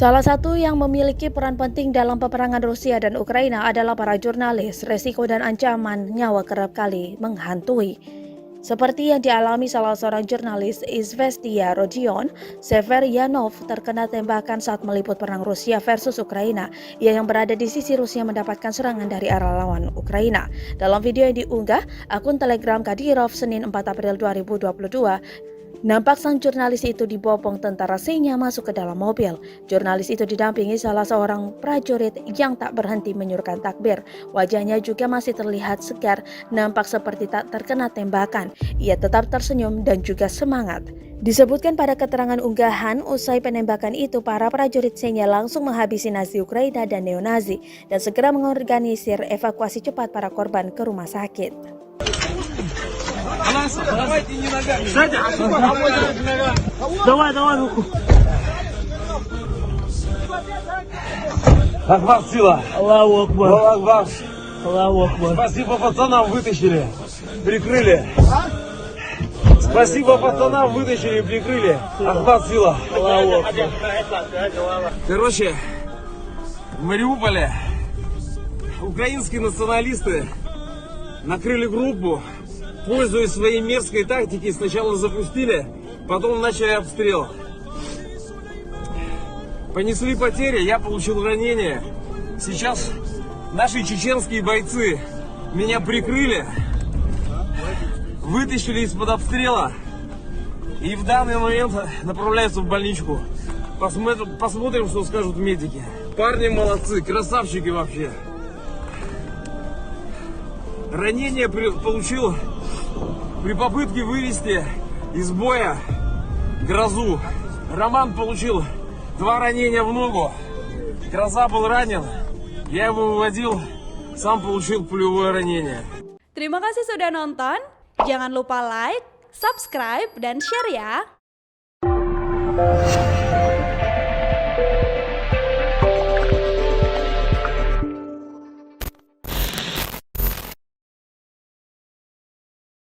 Salah satu yang memiliki peran penting dalam peperangan Rusia dan Ukraina adalah para jurnalis. Resiko dan ancaman nyawa kerap kali menghantui. Seperti yang dialami salah seorang jurnalis Izvestia Region, Severyanov terkena tembakan saat meliput perang Rusia versus Ukraina. Ia yang berada di sisi Rusia mendapatkan serangan dari arah lawan Ukraina. Dalam video yang diunggah akun Telegram Kadyrov Senin 4 April 2022, nampak sang jurnalis itu dibopong tentara Xenia masuk ke dalam mobil. Jurnalis itu didampingi salah seorang prajurit yang tak berhenti menyuruhkan takbir. Wajahnya juga masih terlihat segar, nampak seperti tak terkena tembakan. Ia tetap tersenyum dan juga semangat. Disebutkan pada keterangan unggahan, usai penembakan itu para prajurit Xenia langsung menghabisi Nazi Ukraina dan neo-Nazi dan segera mengorganisir evakuasi cepat para korban ke rumah sakit. Давай руку. Акбар сила. Аллаху Акбар. Аллаху Акбар. Аллаху Акбар. Спасибо пацанам, вытащили, прикрыли. Спасибо пацанам, вытащили, прикрыли. Акбар сила. Аллаху Акбар. Короче, в Мариуполе украинские националисты накрыли группу. Пользуясь своей мерзкой тактикой, сначала запустили, потом начали обстрел. Понесли потери, я получил ранение. Сейчас наши чеченские бойцы меня прикрыли, вытащили из-под обстрела и в данный момент направляются в больничку. Посмотрим, что скажут медики. Парни молодцы, красавчики вообще. Ранение получил при попытке вывести из боя Грозу. Роман получил 2 ранения в ногу. Гроза был ранен. Я его выводил, сам получил пулевое ранение. Terima kasih sudah nonton. Jangan lupa like, subscribe, dan share ya.